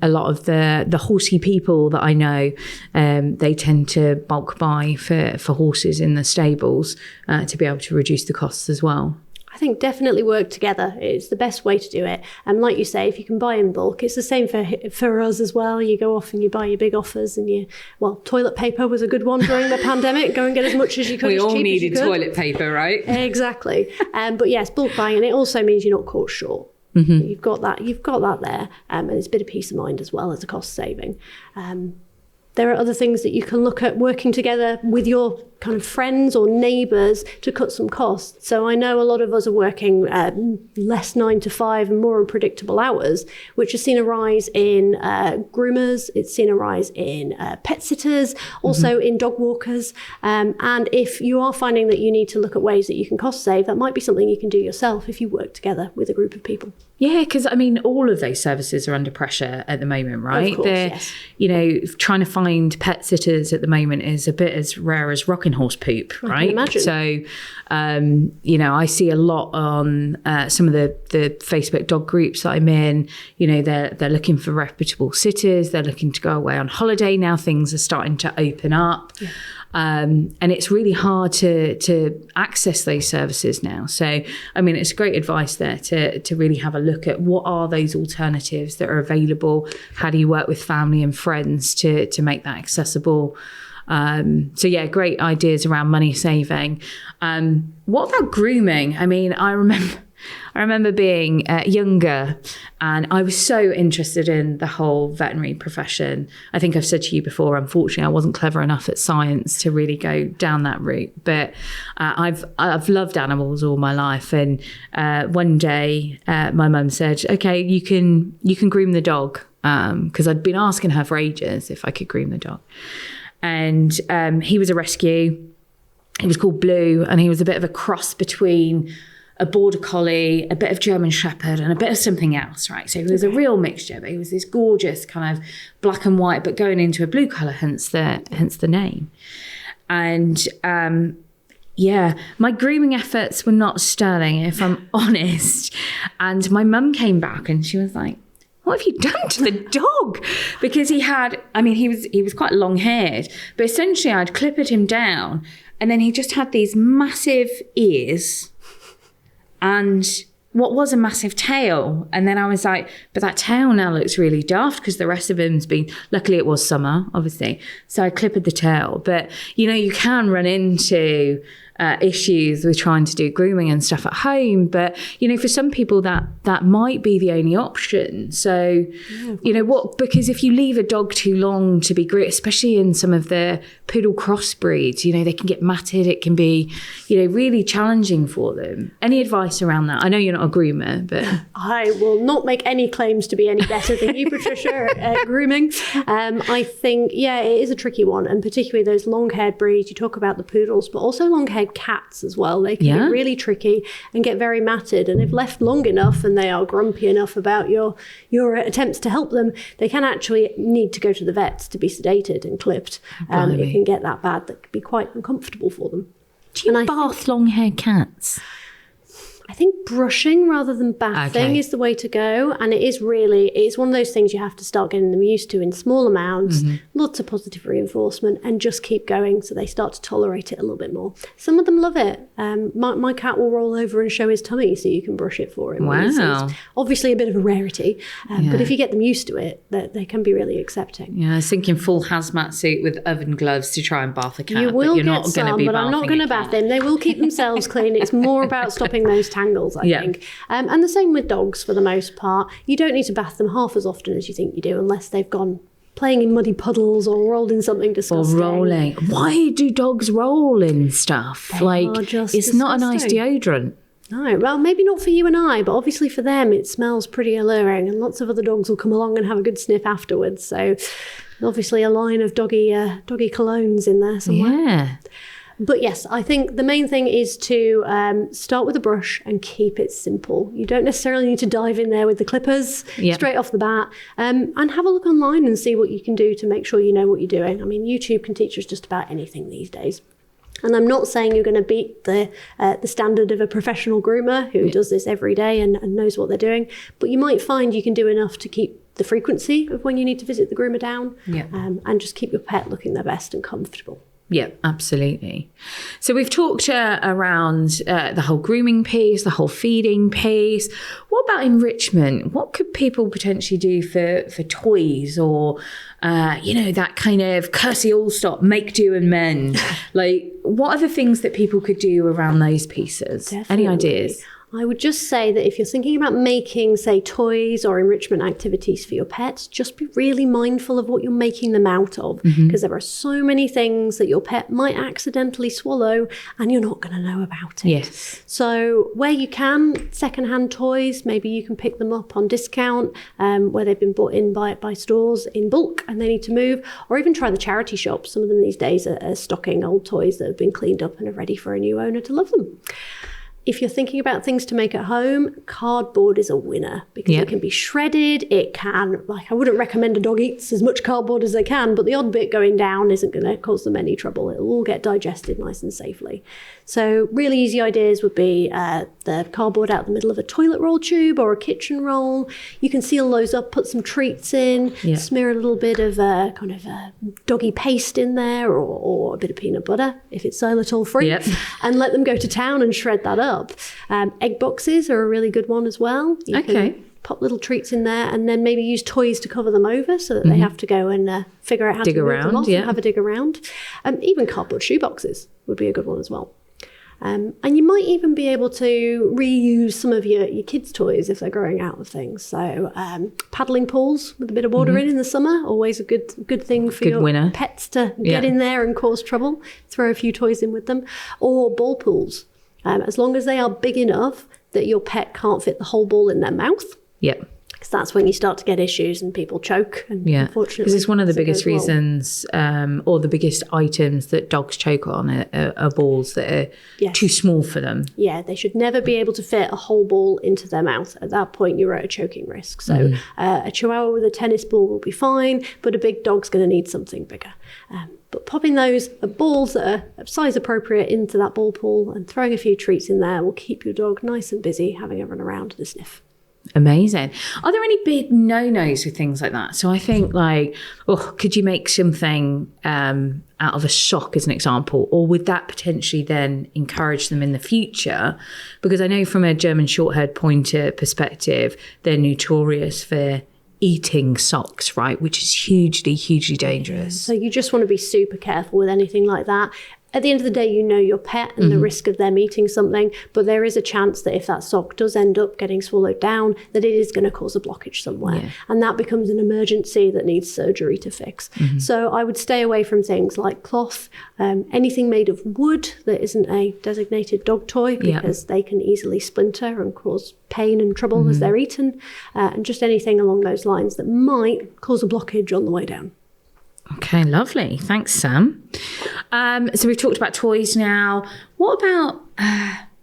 a lot of the horsey people that I know, they tend to bulk buy for horses in the stables to be able to reduce the costs as well. I think definitely work together. It's the best way to do it. And like you say, if you can buy in bulk, it's the same for us as well. You go off and you buy your big offers and toilet paper was a good one during the pandemic. Go and get as much as you could. We all needed toilet paper, right? Exactly. But yes, bulk buying, and it also means you're not caught short. You've got that there, and it's a bit of peace of mind as well as a cost saving. There are other things that you can look at working together with your kind of friends or neighbours to cut some costs. So I know a lot of us are working less 9 to 5 and more unpredictable hours, which has seen a rise in groomers. It's seen a rise in pet sitters, also in dog walkers. And if you are finding that you need to look at ways that you can cost save, that might be something you can do yourself if you work together with a group of people. Yeah, because I mean, all of those services are under pressure at the moment, right? Of course, yes. Trying to find pet sitters at the moment is a bit as rare as rocking horse poop, right? I can imagine. So, I see a lot on some of the Facebook dog groups that I'm in. They're looking for reputable sitters. They're looking to go away on holiday. Now things are starting to open up. Yeah. And it's really hard to access those services now. So, I mean, it's great advice there to really have a look at what are those alternatives that are available. How do you work with family and friends to make that accessible? So yeah, great ideas around money saving. What about grooming? I mean, I remember being younger and I was so interested in the whole veterinary profession. I think I've said to you before, unfortunately, I wasn't clever enough at science to really go down that route. But I've loved animals all my life. And one day my mum said, okay, you can groom the dog. Because I'd been asking her for ages if I could groom the dog. And he was a rescue. He was called Blue, and he was a bit of a cross between a border collie, a bit of German shepherd, and a bit of something else, right? So he was a real mixture, but he was this gorgeous kind of black and white, but going into a blue colour, hence the name. And my grooming efforts were not sterling, if I'm honest. And my mum came back and she was like, what have you done to the dog? Because he was quite long haired, but essentially I'd clippered him down and then he just had these massive ears and what was a massive tail. And then I was like, but that tail now looks really daft because the rest of him's been, luckily it was summer, obviously. So I clippered the tail. But, you can run into issues with trying to do grooming and stuff at home. But, for some people that might be the only option. So, because if you leave a dog too long to be groomed, especially in some of the poodle crossbreeds, they can get matted. It can be, really challenging for them. Any advice around that? I know you're not a groomer, but... I will not make any claims to be any better than you, Patricia, at grooming. I think, it is a tricky one, and particularly those long-haired breeds. You talk about the poodles, but also long-haired cats as well. They can get really tricky and get very matted, and if left long enough and they are grumpy enough about your attempts to help them, they can actually need to go to the vets to be sedated and clipped. It can get that bad. That can be quite uncomfortable for them. Do you bath long-haired cats? I think brushing rather than bathing is the way to go. And it's one of those things you have to start getting them used to in small amounts, lots of positive reinforcement, and just keep going so they start to tolerate it a little bit more. Some of them love it. My cat will roll over and show his tummy so you can brush it for him. Wow. It's obviously a bit of a rarity, but if you get them used to it, they can be really accepting. Yeah, I was thinking full hazmat suit with oven gloves to try and bath a cat. You will but you're get not some, gonna be but I'm not going to bath them. They will keep themselves clean. It's more about stopping those tangles, I think. And the same with dogs for the most part. You don't need to bath them half as often as you think you do unless they've gone playing in muddy puddles or rolled in something disgusting. Or rolling. Why do dogs roll in stuff? It's not a nice deodorant. No, well, maybe not for you and I, but obviously for them it smells pretty alluring, and lots of other dogs will come along and have a good sniff afterwards. So obviously a line of doggy colognes in there somewhere. Yeah. But yes, I think the main thing is to start with a brush and keep it simple. You don't necessarily need to dive in there with the clippers straight off the bat, and have a look online and see what you can do to make sure you know what you're doing. I mean, YouTube can teach us just about anything these days. And I'm not saying you're going to beat the standard of a professional groomer who does this every day and knows what they're doing, but you might find you can do enough to keep the frequency of when you need to visit the groomer down, and just keep your pet looking their best and comfortable. Yeah, absolutely. So we've talked around the whole grooming piece, the whole feeding piece. What about enrichment? What could people potentially do for toys or, that kind of cursey all stop, make do and mend? What are the things that people could do around those pieces? Definitely. Any ideas? I would just say that if you're thinking about making, say, toys or enrichment activities for your pets, just be really mindful of what you're making them out of, because there are so many things that your pet might accidentally swallow and you're not going to know about it. Yes. So where you can, secondhand toys, maybe you can pick them up on discount where they've been bought in by stores in bulk and they need to move, or even try the charity shops. Some of them these days are stocking old toys that have been cleaned up and are ready for a new owner to love them. If you're thinking about things to make at home, cardboard is a winner because it can be shredded. It can, I wouldn't recommend a dog eats as much cardboard as they can, but the odd bit going down isn't going to cause them any trouble. It'll all get digested nice and safely. So really easy ideas would be the cardboard out the middle of a toilet roll tube or a kitchen roll. You can seal those up, put some treats in, smear a little bit of doggy paste in there or a bit of peanut butter if it's xylitol free, and let them go to town and shred that up. Egg boxes are a really good one as well. You can pop little treats in there and then maybe use toys to cover them over so that they have to go and figure out how to move them off and have a dig around. Even cardboard shoe boxes would be a good one as well. And you might even be able to reuse some of your kids' toys if they're growing out of things. So paddling pools with a bit of water in the summer, always a good thing for your pets to get in there and cause trouble. Throw a few toys in with them. Or ball pools. As long as they are big enough that your pet can't fit the whole ball in their mouth. Yep. Because that's when you start to get issues and people choke. And unfortunately, because it's one of the biggest reasons or the biggest items that dogs choke on are balls that are too small for them. Yeah, they should never be able to fit a whole ball into their mouth. At that point, you're at a choking risk. So a chihuahua with a tennis ball will be fine, but a big dog's going to need something bigger. But popping those balls that are size appropriate into that ball pool and throwing a few treats in there will keep your dog nice and busy, having a run around and a sniff. Amazing. Are there any big no-nos with things like that? So I think could you make something out of a sock as an example? Or would that potentially then encourage them in the future? Because I know from a German Shorthaired Pointer perspective, they're notorious for eating socks, right? Which is hugely, hugely dangerous. So you just want to be super careful with anything like that. at the end of the day, you know your pet and the risk of them eating something, but there is a chance that if that sock does end up getting swallowed down, that it is going to cause a blockage somewhere. Yeah. And that becomes an emergency that needs surgery to fix. So I would stay away from things like cloth, anything made of wood that isn't a designated dog toy, because they can easily splinter and cause pain and trouble as they're eaten, and just anything along those lines that might cause a blockage on the way down. Okay, lovely. Thanks, Sam. So we've talked about toys now. What about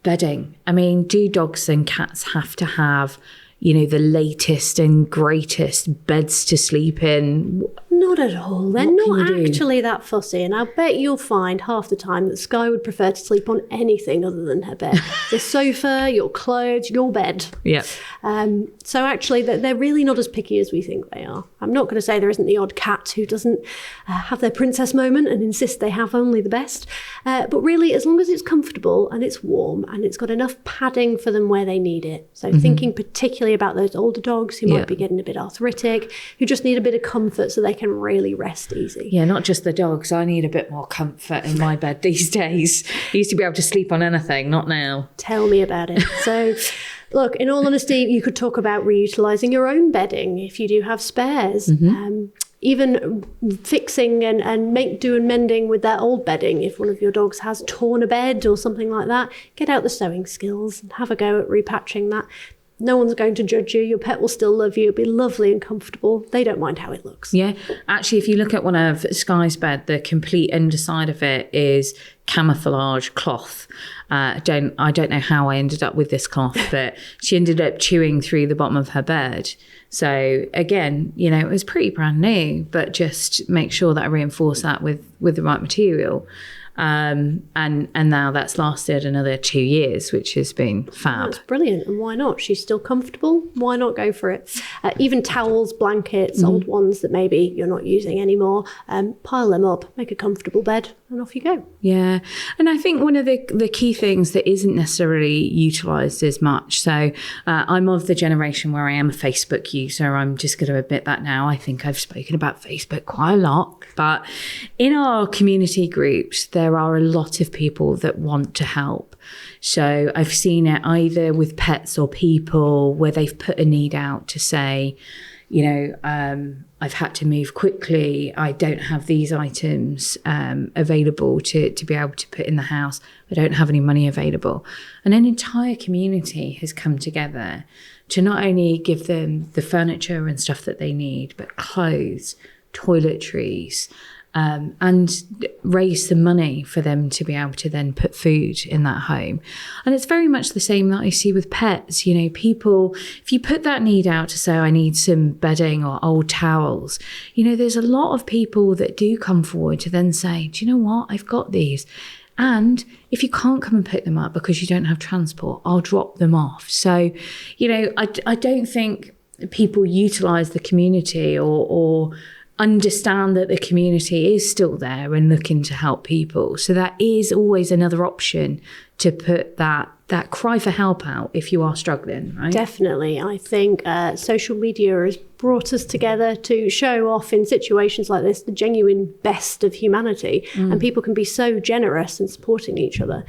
bedding? I mean, do dogs and cats have to have, the latest and greatest beds to sleep in? Not at all. They're not actually that fussy. And I bet you'll find half the time that Sky would prefer to sleep on anything other than her bed. The sofa, your clothes, your bed. Yeah. So actually, they're really not as picky as we think they are. I'm not going to say there isn't the odd cat who doesn't have their princess moment and insist they have only the best. But really, as long as it's comfortable and it's warm and it's got enough padding for them where they need it. So thinking particularly about those older dogs who might be getting a bit arthritic, who just need a bit of comfort so they can really rest easy. Yeah, not just the dogs. I need a bit more comfort in my bed these days. I used to be able to sleep on anything, not now. Tell me about it. So, look, in all honesty, you could talk about reutilising your own bedding if you do have spares. Even fixing and make do and mending with that old bedding. If one of your dogs has torn a bed or something like that, get out the sewing skills and have a go at repatching that. No one's going to judge you. Your pet will still love you. It'll be lovely and comfortable. They don't mind how it looks. Yeah. Actually, if you look at one of Sky's bed, the complete underside of it is camouflage cloth. I don't know how I ended up with this cloth, but she ended up chewing through the bottom of her bed. So again, it was pretty brand new, but just make sure that I reinforce that with the right material. And now that's lasted another 2 years, which has been fab. That's brilliant. And why not? She's still comfortable. Why not go for it? Even towels, blankets, old ones that maybe you're not using anymore, pile them up, make a comfortable bed, and off you go. Yeah. And I think one of the key things that isn't necessarily utilised as much. So I'm of the generation where I am a Facebook user. I'm just going to admit that now. I think I've spoken about Facebook quite a lot. But in our community groups, there are a lot of people that want to help. So I've seen it either with pets or people where they've put a need out to say, I've had to move quickly. I don't have these items available to be able to put in the house. I don't have any money available. And an entire community has come together to not only give them the furniture and stuff that they need, but clothes, toiletries, and raise some money for them to be able to then put food in that home. And it's very much the same that I see with pets. People, if you put that need out to say, I need some bedding or old towels, there's a lot of people that do come forward to then say, do you know what? I've got these. And if you can't come and pick them up because you don't have transport, I'll drop them off. So, I don't think people utilise the community or understand that the community is still there and looking to help people. So that is always another option to put that cry for help out if you are struggling, right? Definitely. I think social media has brought us together to show off in situations like this the genuine best of humanity. And people can be so generous and supporting each other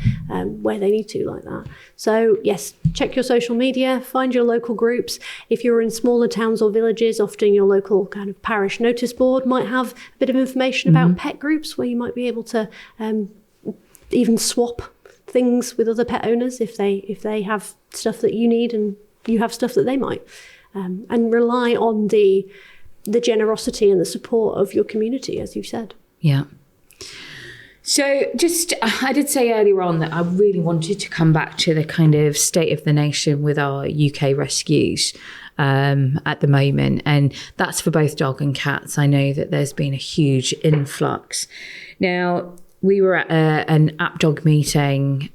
where they need to like that. So yes, check your social media, find your local groups. If you're in smaller towns or villages, often your local kind of parish notice board might have a bit of information about pet groups where you might be able to even swap things with other pet owners if they have stuff that you need and you have stuff that they might, and rely on the generosity and the support of your community, as you said. Yeah. So I did say earlier on that I really wanted to come back to the kind of state of the nation with our UK rescues at the moment, and that's for both dog and cats. I know that there's been a huge influx. Now, we were at an app dog meeting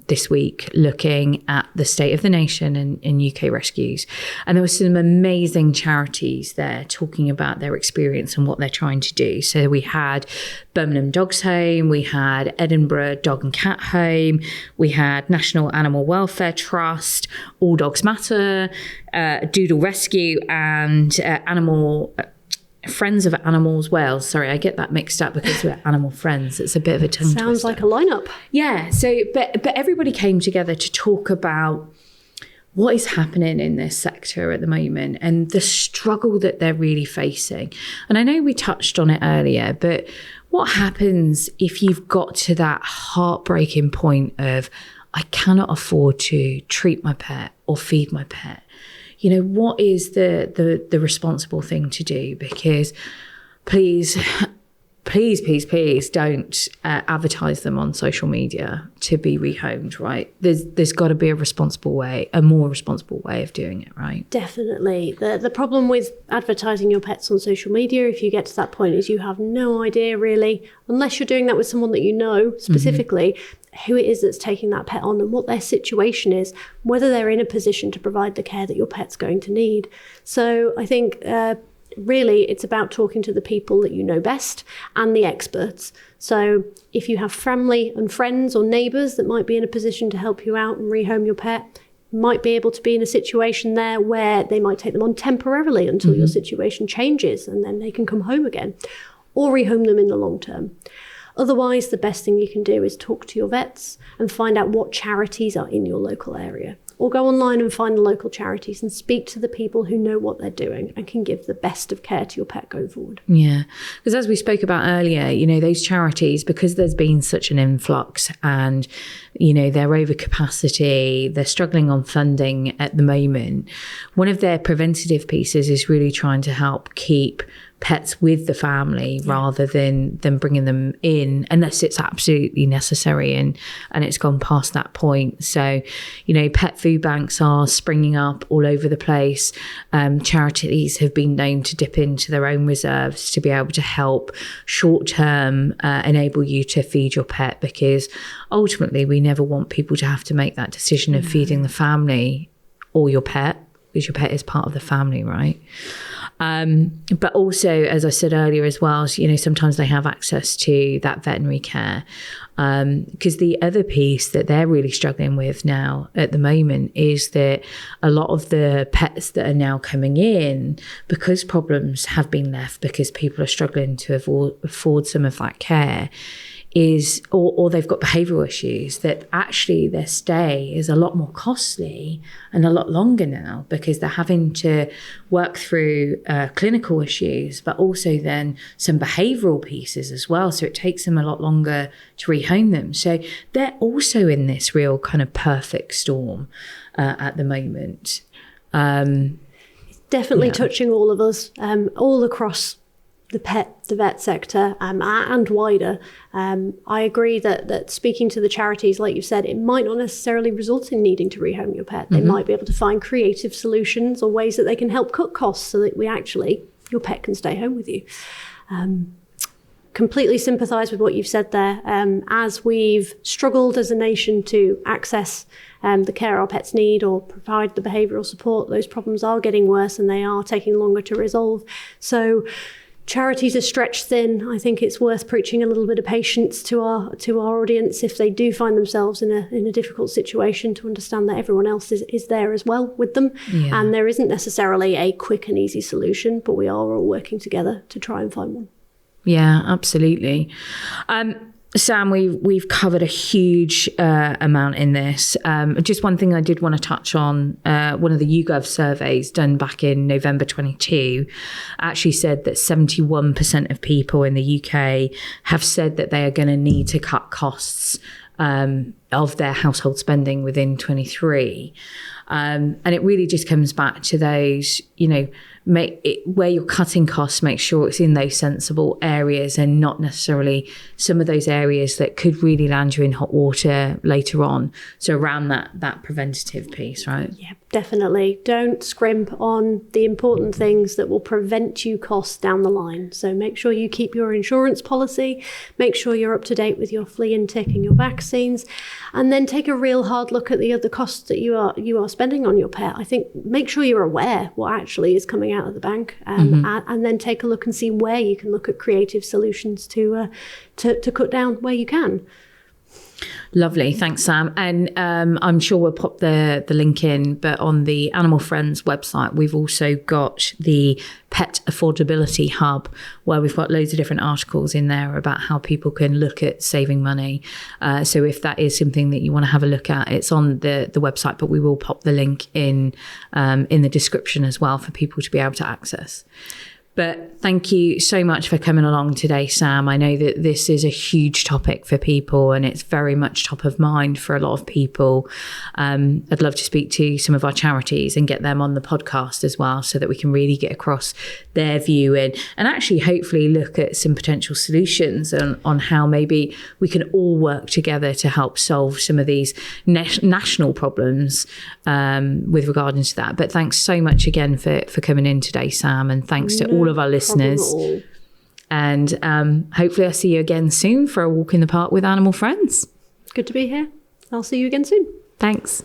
this week looking at the state of the nation in UK rescues. And there were some amazing charities there talking about their experience and what they're trying to do. So we had Birmingham Dogs Home, we had Edinburgh Dog and Cat Home, we had National Animal Welfare Trust, All Dogs Matter, Doodle Rescue, and friends of animals. Well, sorry, I get that mixed up because we're animal friends. It's a bit of a tongue Sounds twister. like a lineup. Yeah. So, but everybody came together to talk about what is happening in this sector at the moment and the struggle that they're really facing. And I know we touched on it earlier, but what happens if you've got to that heartbreaking point of, I cannot afford to treat my pet or feed my pet? You know, what is the responsible thing to do? Because please don't advertise them on social media to be rehomed, right? There's got to be a more responsible way of doing it, right? Definitely. The problem with advertising your pets on social media, if you get to that point, is you have no idea really, unless you're doing that with someone that you know specifically, who it is that's taking that pet on and what their situation is, whether they're in a position to provide the care that your pet's going to need. So I think really it's about talking to the people that you know best and the experts. So if you have family and friends or neighbours that might be in a position to help you out and rehome your pet, might be able to be in a situation there where they might take them on temporarily until your situation changes and then they can come home again, or rehome them in the long term. Otherwise, the best thing you can do is talk to your vets and find out what charities are in your local area. Or go online and find the local charities and speak to the people who know what they're doing and can give the best of care to your pet going forward. Yeah, because as we spoke about earlier, you know, those charities, because there's been such an influx and, you know, they're over capacity, they're struggling on funding at the moment. One of their preventative pieces is really trying to help keep pets with the family rather than bringing them in unless it's absolutely necessary and it's gone past that point. So, you know, pet food banks are springing up all over the place. Charities have been known to dip into their own reserves to be able to help short term enable you to feed your pet, because ultimately we never want people to have to make that decision of feeding the family or your pet, because your pet is part of the family, right? But also, as I said earlier as well, you know, sometimes they have access to that veterinary care. Because the other piece that they're really struggling with now at the moment is that a lot of the pets that are now coming in, because problems have been left, because people are struggling to afford some of that care, is, or they've got behavioural issues, that actually their stay is a lot more costly and a lot longer now, because they're having to work through clinical issues, but also then some behavioural pieces as well. So it takes them a lot longer to rehome them. So they're also in this real kind of perfect storm at the moment. Definitely touching all of us, all across the vet sector and wider. I agree that speaking to the charities, like you said, it might not necessarily result in needing to rehome your pet. They might be able to find creative solutions or ways that they can help cut costs so that your pet can stay home with you. Completely sympathise with what you've said there. As we've struggled as a nation to access the care our pets need or provide the behavioural support, those problems are getting worse and they are taking longer to resolve. So charities are stretched thin. I think it's worth preaching a little bit of patience to our audience if they do find themselves in a difficult situation, to understand that everyone else is there as well with them. Yeah. And there isn't necessarily a quick and easy solution, but we are all working together to try and find one. Yeah, absolutely. Sam, we've covered a huge amount in this. Just one thing I did want to touch on, one of the YouGov surveys done back in November 22 actually said that 71% of people in the UK have said that they are going to need to cut costs of their household spending within 23. And it really just comes back to those, you know, where you're cutting costs, make sure it's in those sensible areas and not necessarily some of those areas that could really land you in hot water later on. So around that preventative piece, right? Yeah, definitely. Don't scrimp on the important things that will prevent you costs down the line. So make sure you keep your insurance policy, make sure you're up to date with your flea and tick and your vaccines, and then take a real hard look at the other costs that you are spending on your pet. I think make sure you're aware what actually is coming out of the bank, and then take a look and see where you can look at creative solutions to cut down where you can. Lovely. Thanks, Sam. And I'm sure we'll pop the link in, but on the Animal Friends website, we've also got the Pet Affordability Hub, where we've got loads of different articles in there about how people can look at saving money. So if that is something that you want to have a look at, it's on the website, but we will pop the link in the description as well for people to be able to access. But thank you so much for coming along today, Sam. I know that this is a huge topic for people and it's very much top of mind for a lot of people. I'd love to speak to some of our charities and get them on the podcast as well, so that we can really get across their view and actually hopefully look at some potential solutions on how maybe we can all work together to help solve some of these national problems with regard to that. But thanks so much again for coming in today, Sam, and thanks to all of our listeners. And hopefully I'll see you again soon for a walk in the park with Animal Friends. Good to be here. I'll see you again soon. Thanks.